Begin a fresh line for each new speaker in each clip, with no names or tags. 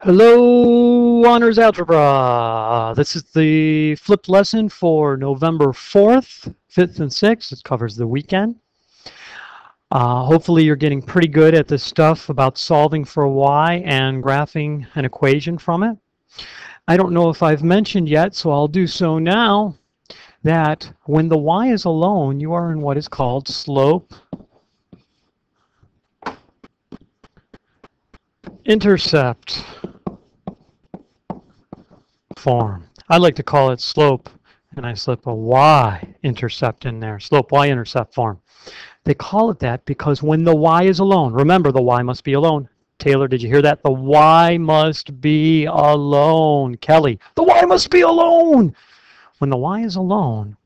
Hello, Honors Algebra. This is the flipped lesson for November 4th, 5th, and 6th. It covers the weekend. Hopefully you're getting pretty good at this stuff about solving for y and graphing an equation from it. I don't know if I've mentioned yet, so I'll do so now, that when the y is alone, you are in what is called slope intercept form. I like to call it slope, and I slip a y-intercept in there, slope y-intercept form. They call it that because when the y is alone, remember the y must be alone. Taylor, did you hear that? The y must be alone. Kelly, the y must be alone. When the y is alone,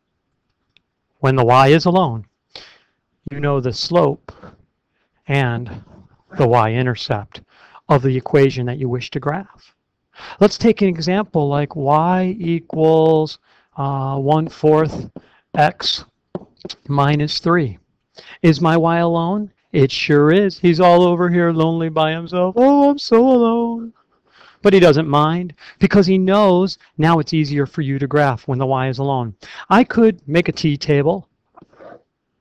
you know the slope and the y-intercept of the equation that you wish to graph. Let's take an example like y equals 1/4 x minus 3. Is my y alone? It sure is. He's all over here lonely by himself. Oh, I'm so alone. But he doesn't mind because he knows now it's easier for you to graph when the y is alone. I could make a t-table.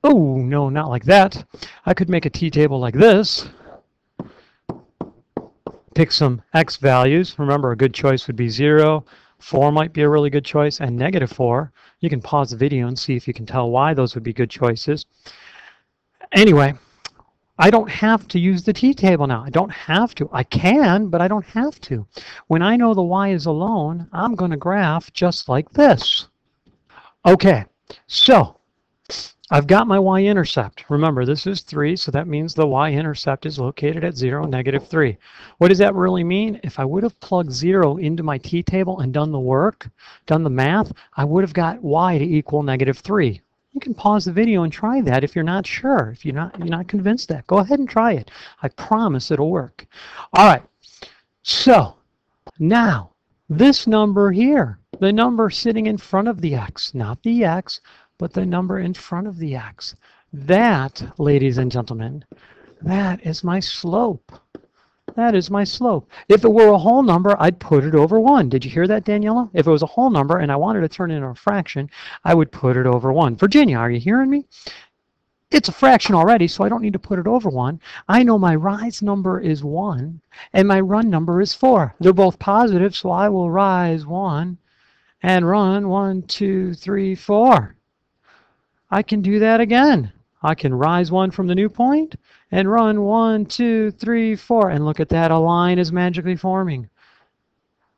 Oh, no, not like that. I could make a t-table like this. Pick some x values. Remember, a good choice would be 0. 4 might be a really good choice, and -4. You can pause the video and see if you can tell why those would be good choices. Anyway, I don't have to use the t-table now. I don't have to. I can, but I don't have to. When I know the y is alone, I'm going to graph just like this. Okay, so I've got my y-intercept. Remember, this is 3, so that means the y-intercept is located at 0, -3. What does that really mean? If I would have plugged 0 into my t-table and done the work, done the math, I would have got y to equal -3. You can pause the video and try that if you're not sure, if you're not convinced that. Go ahead and try it. I promise it'll work. All right, so now this number here, the number sitting in front of the x, not the x, but the number in front of the x. That, ladies and gentlemen, that is my slope. That is my slope. If it were a whole number, I'd put it over 1. Did you hear that, Daniela? If it was a whole number and I wanted to turn it into a fraction, I would put it over 1. Virginia, are you hearing me? It's a fraction already, so I don't need to put it over 1. I know my rise number is 1, and my run number is 4. They're both positive, so I will rise 1 and run 1, 2, 3, 4. I can do that again. I can rise 1 from the new point and run 1, 2, 3, 4. And look at that, a line is magically forming.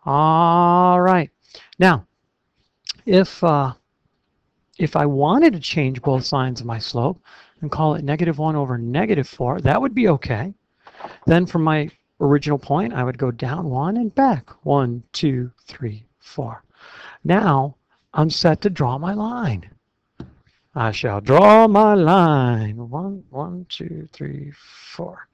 All right. Now, if I wanted to change both signs of my slope and call it -1 over -4, that would be okay. Then from my original point, I would go down 1 and back. 1, 2, 3, 4. Now, I'm set to draw my line. I shall draw my line. 1, 1, 2, 3, 4.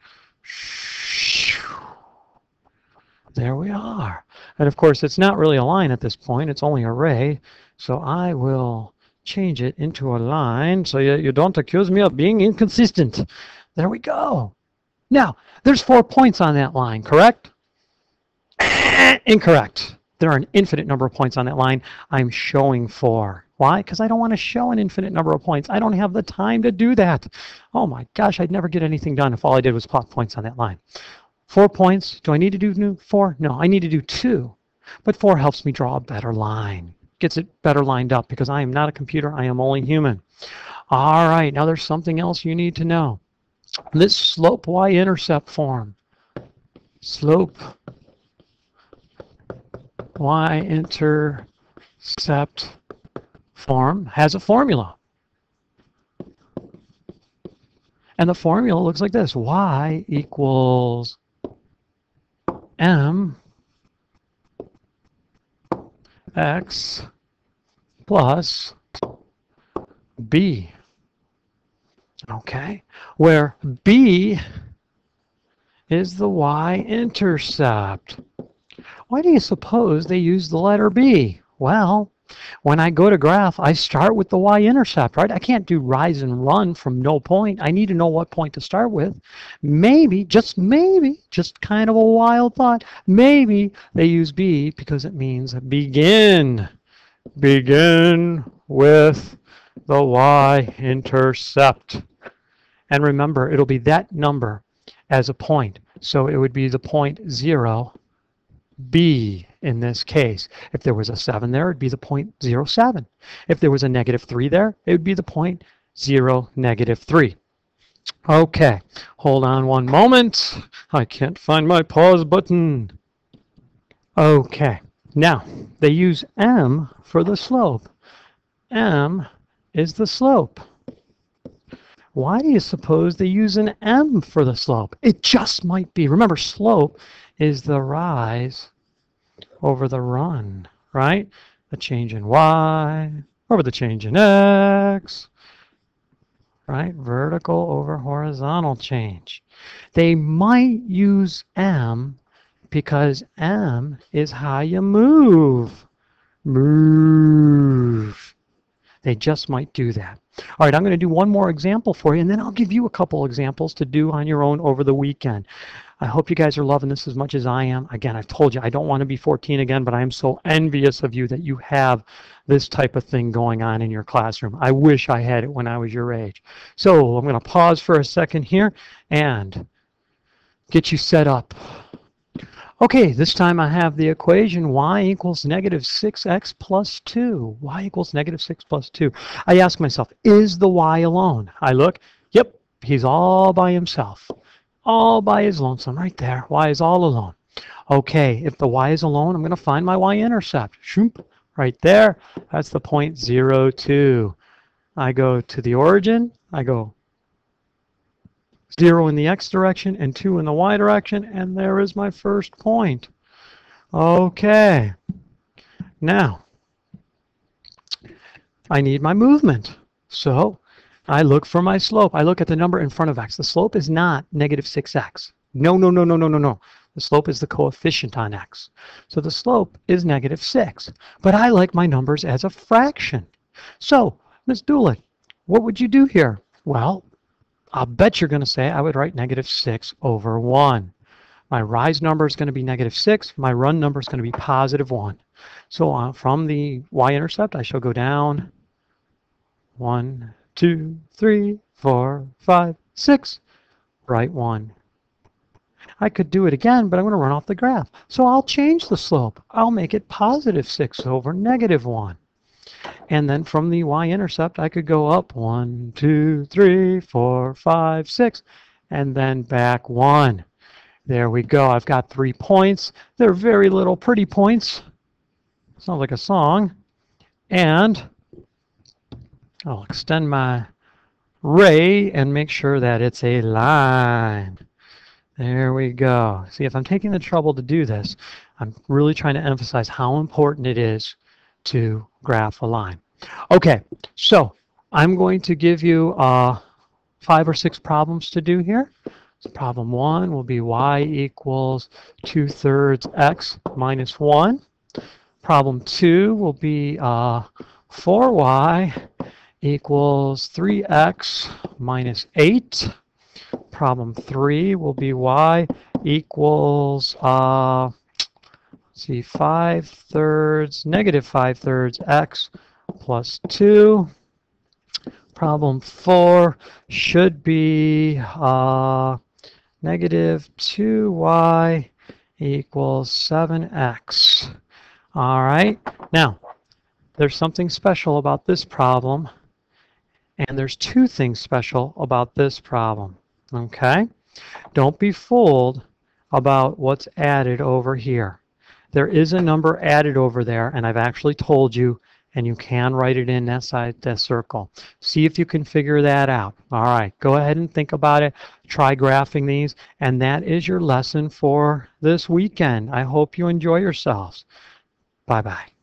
There we are. And of course, it's not really a line at this point. It's only a ray. So I will change it into a line so you don't accuse me of being inconsistent. There we go. Now, there's 4 points on that line, correct? Incorrect. There are an infinite number of points on that line. I'm showing 4. Why? Because I don't want to show an infinite number of points. I don't have the time to do that. Oh my gosh, I'd never get anything done if all I did was plot points on that line. 4 points. Do I need to do 4? No, I need to do 2. But 4 helps me draw a better line. Gets it better lined up because I am not a computer. I am only human. All right, now there's something else you need to know. This slope y-intercept form. Slope y-intercept form has a formula. And the formula looks like this. Y equals m x plus b. Okay, where b is the y-intercept. Why do you suppose they use the letter b? Well, When I go to graph, I start with the y-intercept, right? I can't do rise and run from no point. I need to know what point to start with. Maybe, just kind of a wild thought, maybe they use B because it means begin. Begin with the y-intercept. And remember, it'll be that number as a point. So it would be the point 0, B in this case. If there was a 7 there, it'd be the point 0.7. If there was a -3 there, it would be the point 0, -3. Okay, hold on one moment. I can't find my pause button. Okay, now they use M for the slope. M is the slope. Why do you suppose they use an M for the slope? It just might be. Remember, slope is the rise over the run, right? The change in y over the change in x, right? Vertical over horizontal change. They might use M because M is how you move. Move. They just might do that. All right, I'm going to do one more example for you, and then I'll give you a couple examples to do on your own over the weekend. I hope you guys are loving this as much as I am. Again, I've told you I don't want to be 14 again, but I am so envious of you that you have this type of thing going on in your classroom. I wish I had it when I was your age. So I'm going to pause for a second here and get you set up. Okay, this time I have the equation y equals -6x plus 2. Y equals -6 plus 2. I ask myself, is the y alone? I look, yep, he's all by himself. All by his lonesome right there. Y is all alone. Okay, if the y is alone, I'm going to find my y-intercept. Shoop, right there. That's the point 0, 2. I go to the origin. I go 0 in the x direction and 2 in the y direction, and there is my first point. Okay. Now, I need my movement. So I look for my slope. I look at the number in front of x. The slope is not -6x. No. The slope is the coefficient on x. So the slope is -6. But I like my numbers as a fraction. So, Ms. Dooley, what would you do here? Well, I'll bet you're going to say I would write -6 over 1. My rise number is going to be -6. My run number is going to be +1. So from the y-intercept, I shall go down 1, 2, 3, 4, 5, 6, right 1. I could do it again, but I'm going to run off the graph. So I'll change the slope. I'll make it +6 over -1. And then from the y-intercept, I could go up 1, 2, 3, 4, 5, 6, and then back 1. There we go. I've got 3 points. They're very little pretty points. Sounds like a song. And I'll extend my ray and make sure that it's a line. There we go. See, if I'm taking the trouble to do this, I'm really trying to emphasize how important it is to graph a line. Okay, so I'm going to give you 5 or 6 problems to do here. So problem 1 will be y equals 2/3 x minus 1. Problem 2 will be 4y equals 3x minus 8. Problem 3 will be y equals 5/3, -5/3 x plus 2. Problem 4 should be -2y equals 7x. All right. Now, there's something special about this problem, and there's 2 things special about this problem. Okay? Don't be fooled about what's added over here. There is a number added over there, and I've actually told you, and you can write it in that side, that circle. See if you can figure that out. All right, go ahead and think about it. Try graphing these, and that is your lesson for this weekend. I hope you enjoy yourselves. Bye-bye.